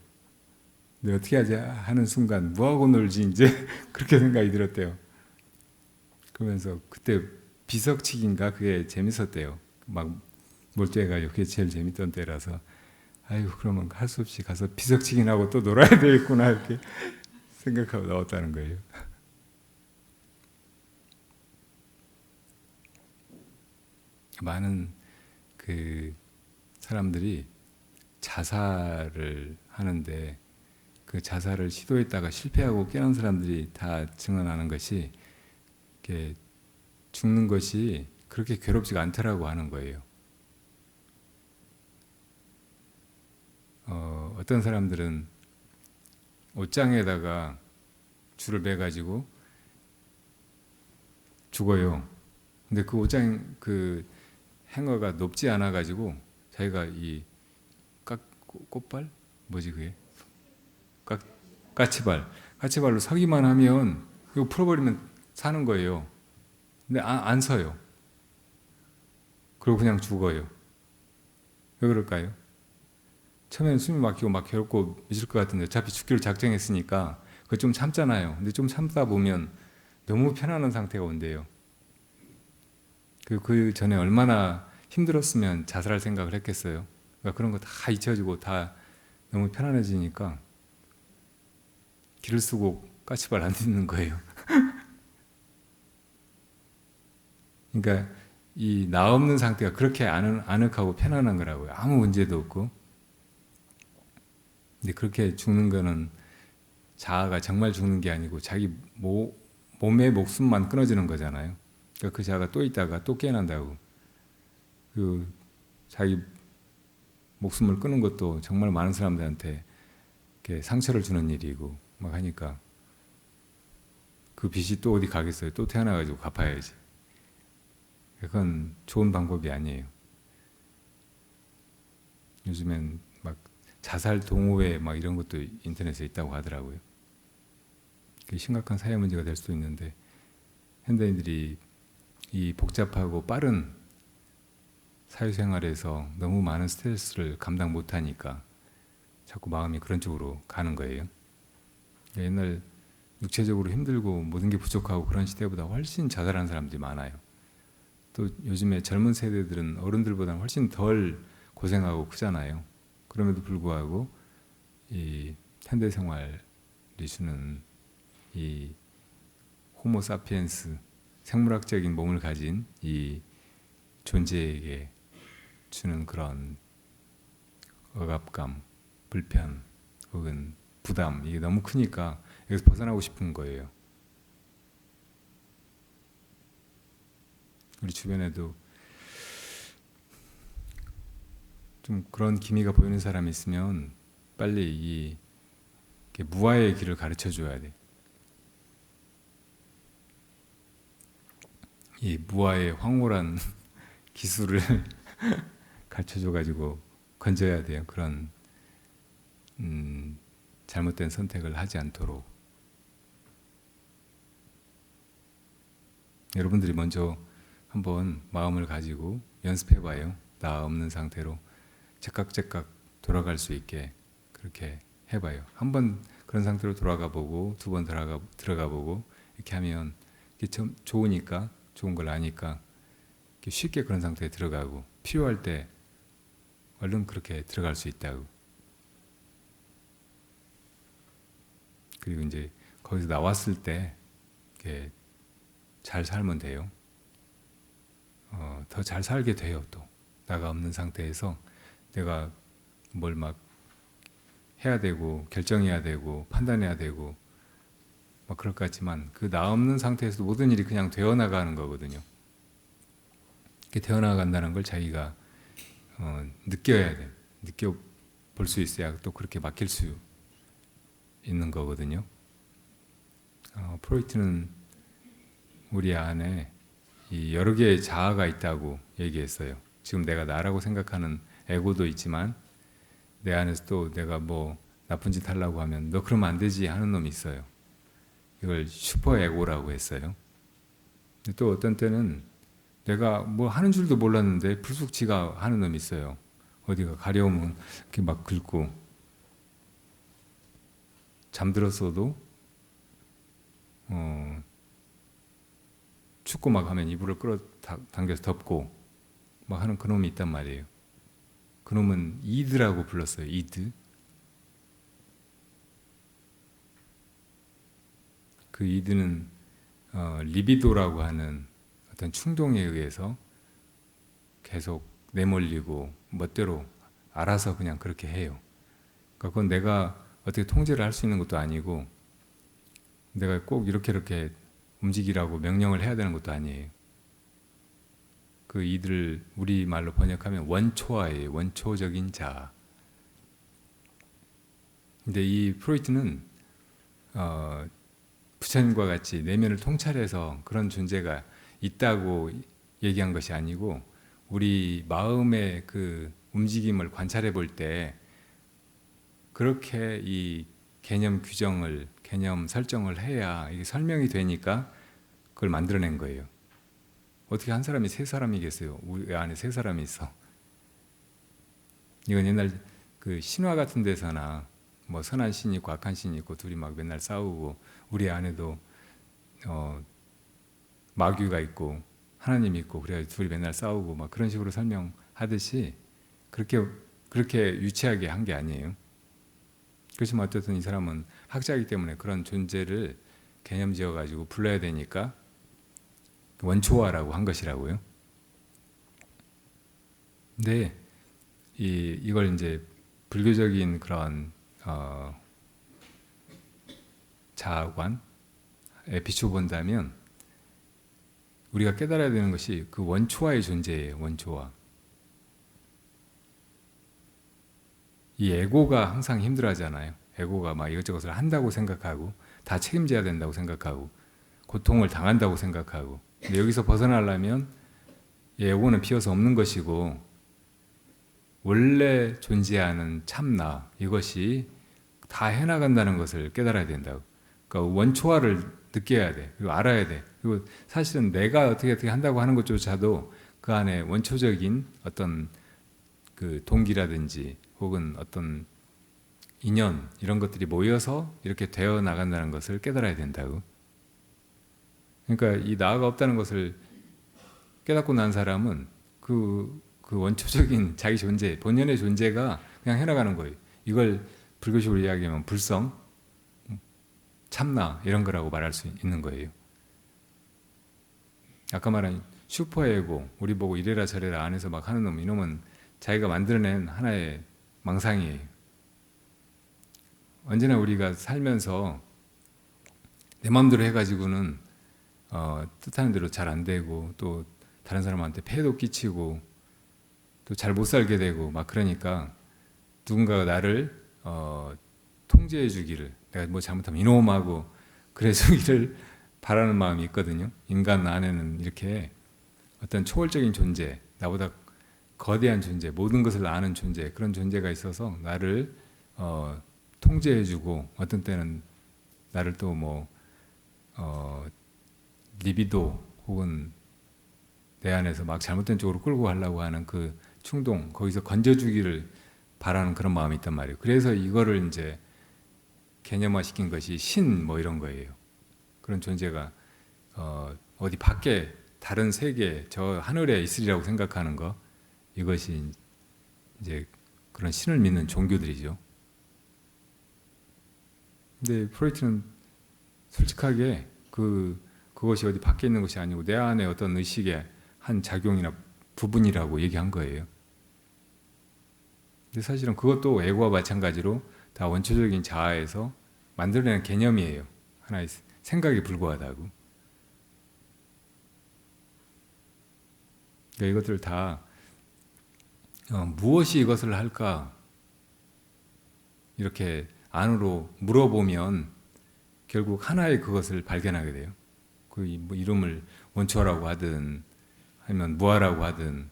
근데 어떻게 하지 하는 순간 뭐하고 놀지 이제 그렇게 생각이 들었대요. 그러면서 그때 비석치기인가 그게 재밌었대요. 막 몰두해가지고 그게 제일 재밌던 때라서 아유 그러면 할 수 없이 가서 비석치기나 하고 또 놀아야 되겠구나 이렇게 생각하고 나왔다는 거예요. 많은 그 사람들이 자살을 하는데 그 자살을 시도했다가 실패하고 깨어난 사람들이 다 증언하는 것이 이렇게 죽는 것이 그렇게 괴롭지가 않더라고 하는 거예요. 어떤 사람들은 옷장에다가 줄을 매가지고 죽어요. 근데 그 옷장 그 행어가 높지 않아가지고 자기가 이 꽃발 뭐지 그게 까치발로 서기만 하면 이거 풀어버리면 사는 거예요. 근데 안 서요. 그리고 그냥 죽어요. 왜 그럴까요? 처음에는 숨이 막히고 막 괴롭고 미칠 것 같은데 어차피 죽기로 작정했으니까 그거 좀 참잖아요. 근데 좀 참다 보면 너무 편안한 상태가 온대요. 그 전에 얼마나 힘들었으면 자살할 생각을 했겠어요. 그러니까 그런 거 다 잊혀지고 다 너무 편안해지니까 길을 쓰고 까치발 안 듣는 거예요. 그러니까 이 나 없는 상태가 그렇게 아늑하고 편안한 거라고요. 아무 문제도 없고. 근데 그렇게 죽는 거는 자아가 정말 죽는 게 아니고 자기 몸의 목숨만 끊어지는 거잖아요. 그러니까 그 자아가 또 있다가 또 깨어난다고. 그 자기 목숨을 끊는 것도 정말 많은 사람들한테 이렇게 상처를 주는 일이고 막 하니까 그 빚이 또 어디 가겠어요. 또 태어나가지고 갚아야지. 그건 좋은 방법이 아니에요. 요즘엔 막 자살 동호회 막 이런 것도 인터넷에 있다고 하더라고요. 그게 심각한 사회 문제가 될 수도 있는데 현대인들이 이 복잡하고 빠른 사회생활에서 너무 많은 스트레스를 감당 못하니까 자꾸 마음이 그런 쪽으로 가는 거예요. 옛날 육체적으로 힘들고 모든 게 부족하고 그런 시대보다 훨씬 자살하는 사람들이 많아요. 또 요즘에 젊은 세대들은 어른들보다 훨씬 덜 고생하고 크잖아요. 그럼에도 불구하고 이 현대생활이 주는 이 호모사피엔스 생물학적인 몸을 가진 이 존재에게 주는 그런 억압감, 불편 혹은 부담 이게 너무 크니까 여기서 벗어나고 싶은 거예요. 우리 주변에도 좀 그런 기미가 보이는 사람이 있으면 빨리 이 무아의 길을 가르쳐 줘야 돼. 이 무아의 황홀한 기술을 가르쳐 줘가지고 건져야 돼요. 그런 잘못된 선택을 하지 않도록. 여러분들이 먼저 한번 마음을 가지고 연습해봐요. 나 없는 상태로 제깍제깍 돌아갈 수 있게 그렇게 해봐요. 한 번 그런 상태로 돌아가 보고, 두 번 들어가 보고, 이렇게 하면 이게 좀 좋으니까, 좋은 걸 아니까 쉽게 그런 상태에 들어가고, 필요할 때 얼른 그렇게 들어갈 수 있다고. 그리고 이제 거기서 나왔을 때 이렇게 잘 살면 돼요. 더 잘 살게 돼요. 또 나가 없는 상태에서 내가 뭘 막 해야 되고 결정해야 되고 판단해야 되고 막 그럴 것 같지만 그 나 없는 상태에서 모든 일이 그냥 되어 나가는 거거든요. 이렇게 되어 나간다는 걸 자기가 느껴야 돼. 느껴 볼 수 있어야 또 그렇게 맡길 수 있는 거거든요. 프로이트는 우리 안에 이 여러 개의 자아가 있다고 얘기했어요. 지금 내가 나라고 생각하는 에고도 있지만 내 안에서 또 내가 뭐 나쁜 짓 하려고 하면 너 그러면 안 되지 하는 놈이 있어요. 이걸 슈퍼 에고라고 했어요. 또 어떤 때는 내가 뭐 하는 줄도 몰랐는데 불쑥 지가 하는 놈이 있어요. 어디가 가려우면 이렇게 막 긁고 잠들었어도 춥고 막 하면 이불을 끌어당겨서 덮고 막 하는 그놈이 있단 말이에요. 그놈은 이드라고 불렀어요. 이드. 그 이드는 리비도라고 하는 어떤 충동에 의해서 계속 내몰리고 멋대로 알아서 그냥 그렇게 해요. 그러니까 그건 내가 어떻게 통제를 할 수 있는 것도 아니고 내가 꼭 이렇게 움직이라고 명령을 해야 되는 것도 아니에요. 그 이들을 우리말로 번역하면 원초아예요. 원초적인 자. 근데 이 프로이트는 부처님과 같이 내면을 통찰해서 그런 존재가 있다고 얘기한 것이 아니고 우리 마음의 그 움직임을 관찰해 볼 때 그렇게 이 개념 규정을 개념 설정을 해야 이게 설명이 되니까 그걸 만들어낸 거예요. 어떻게 한 사람이 세 사람이겠어요? 우리 안에 세 사람이 있어. 이건 옛날 그 신화 같은 데서나 뭐 선한 신이 있고 악한 신이 있고 둘이 막 맨날 싸우고 우리 안에도 마귀가 있고 하나님이 있고 그래야 둘이 맨날 싸우고 막 그런 식으로 설명하듯이 그렇게 유치하게 한 게 아니에요. 그렇지만 어쨌든 이 사람은 학자이기 때문에 그런 존재를 개념 지어가지고 불러야 되니까 원초화라고 한 것이라고요. 근데 이걸 이제 불교적인 그런 자아관에 비춰본다면 우리가 깨달아야 되는 것이 그 원초화의 존재예요. 원초화. 이 에고가 항상 힘들어하잖아요. 에고가 막 이것저것을 한다고 생각하고 다 책임져야 된다고 생각하고 고통을 당한다고 생각하고 근데 여기서 벗어나려면 이 에고는 비어서 없는 것이고 원래 존재하는 참나 이것이 다 해나간다는 것을 깨달아야 된다고. 그러니까 원초화를 느껴야 돼. 그리고 알아야 돼. 그리고 사실은 내가 어떻게 한다고 하는 것조차도 그 안에 원초적인 어떤 그 동기라든지 혹은 어떤 인연 이런 것들이 모여서 이렇게 되어 나간다는 것을 깨달아야 된다고. 그러니까 이 나가 없다는 것을 깨닫고 난 사람은 그 원초적인 자기 존재, 본연의 존재가 그냥 해나가는 거예요. 이걸 불교식으로 이야기하면 불성, 참나 이런 거라고 말할 수 있는 거예요. 아까 말한 슈퍼에고 우리 보고 이래라 저래라 안에서 막 하는 놈 이놈은 자기가 만들어낸 하나의 망상이에요. 언제나 우리가 살면서 내 마음대로 해가지고는 뜻하는 대로 잘 안 되고 또 다른 사람한테 폐해도 끼치고 또 잘 못 살게 되고 막 그러니까 누군가가 나를 통제해 주기를 내가 뭐 잘못하면 이놈하고 그래 주기를 바라는 마음이 있거든요. 인간 안에는 이렇게 어떤 초월적인 존재, 나보다 거대한 존재, 모든 것을 아는 존재 그런 존재가 있어서 나를 통제해 주고 어떤 때는 나를 또 뭐 리비도 혹은 내 안에서 막 잘못된 쪽으로 끌고 가려고 하는 그 충동, 거기서 건져주기를 바라는 그런 마음이 있단 말이에요. 그래서 이거를 이제 개념화 시킨 것이 신 뭐 이런 거예요. 그런 존재가 어디 밖에 다른 세계 저 하늘에 있으리라고 생각하는 거, 이것이 이제 그런 신을 믿는 종교들이죠. 근데 프로이트는 솔직하게 그것이 어디 밖에 있는 것이 아니고 내 안에 어떤 의식의 한 작용이나 부분이라고 얘기한 거예요. 근데 사실은 그것도 에고와 마찬가지로 다 원초적인 자아에서 만들어낸 개념이에요. 하나의 생각에 불과하다고. 그러니까 이것들 다 무엇이 이것을 할까 이렇게 안으로 물어보면 결국 하나의 그것을 발견하게 돼요. 그 뭐 이름을 원초라고 하든 아니면 무아라고 하든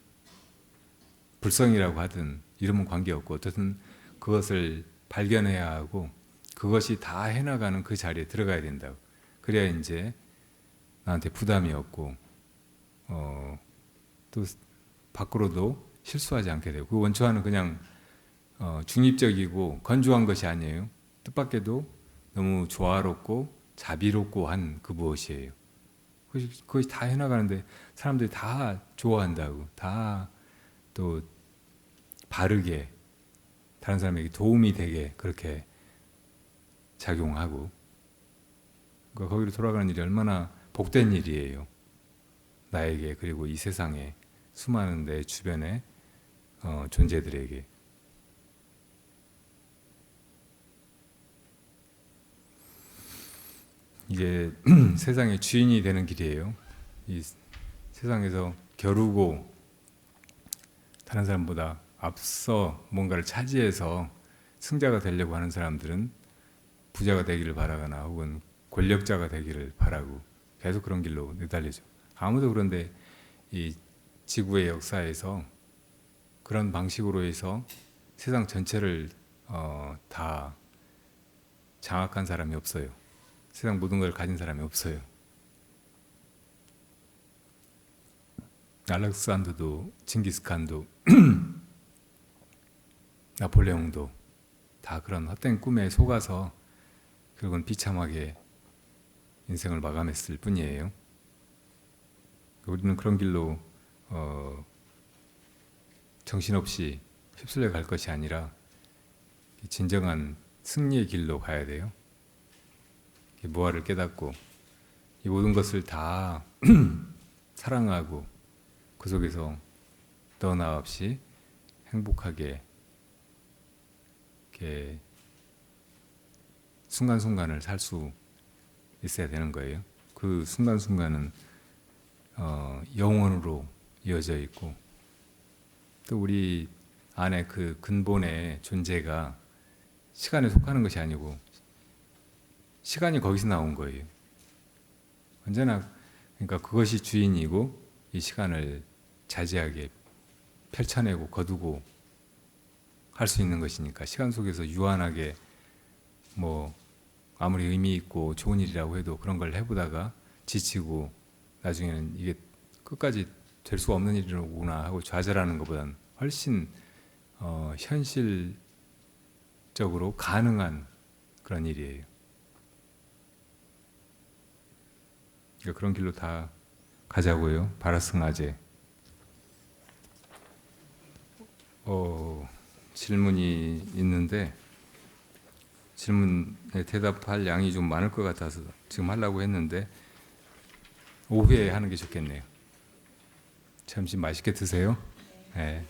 불성이라고 하든 이름은 관계없고 어쨌든 그것을 발견해야 하고 그것이 다 해나가는 그 자리에 들어가야 된다고. 그래야 이제 나한테 부담이 없고 또 밖으로도 실수하지 않게 되고, 그 원초와는 그냥 중립적이고 건조한 것이 아니에요. 뜻밖에도 너무 조화롭고 자비롭고 한 그 무엇이에요. 그것이 다 해나가는데 사람들이 다 좋아한다고, 다 또 바르게 다른 사람에게 도움이 되게 그렇게 작용하고, 그러니까 거기로 돌아가는 일이 얼마나 복된 일이에요. 나에게, 그리고 이 세상에 수많은 내 주변의 존재들에게. 이게 세상의 주인이 되는 길이에요. 이 세상에서 겨루고 다른 사람보다 앞서 뭔가를 차지해서 승자가 되려고 하는 사람들은 부자가 되기를 바라거나 혹은 권력자가 되기를 바라고 계속 그런 길로 내달리죠. 아무도 그런데 이 지구의 역사에서 그런 방식으로 해서 세상 전체를 다 장악한 사람이 없어요. 세상 모든 걸 가진 사람이 없어요. 알렉산더도 징기스칸도 나폴레옹도 다 그런 헛된 꿈에 속아서 결국은 비참하게 인생을 마감했을 뿐이에요. 우리는 그런 길로 정신없이 휩쓸려 갈 것이 아니라 진정한 승리의 길로 가야 돼요. 무아를 깨닫고 이 모든 것을 다 사랑하고 그 속에서 너나 없이 행복하게 이렇게 순간순간을 살 수 있어야 되는 거예요. 그 순간순간은 영원으로 이어져 있고, 또 우리 안에 그 근본의 존재가 시간에 속하는 것이 아니고 시간이 거기서 나온 거예요. 언제나 그러니까 그것이 주인이고 이 시간을 자제하게 펼쳐내고 거두고 할 수 있는 것이니까, 시간 속에서 유한하게 뭐 아무리 의미 있고 좋은 일이라고 해도 그런 걸 해보다가 지치고 나중에는 이게 끝까지 될 수 없는 일이구나 하고 좌절하는 것보다는 훨씬 현실적으로 가능한 그런 일이에요. 그러니까 그런 길로 다 가자고요. 바라승아제. 질문이 있는데 질문에 대답할 양이 좀 많을 것 같아서 지금 하려고 했는데 오후에 하는 게 좋겠네요. 점심 맛있게 드세요. 네.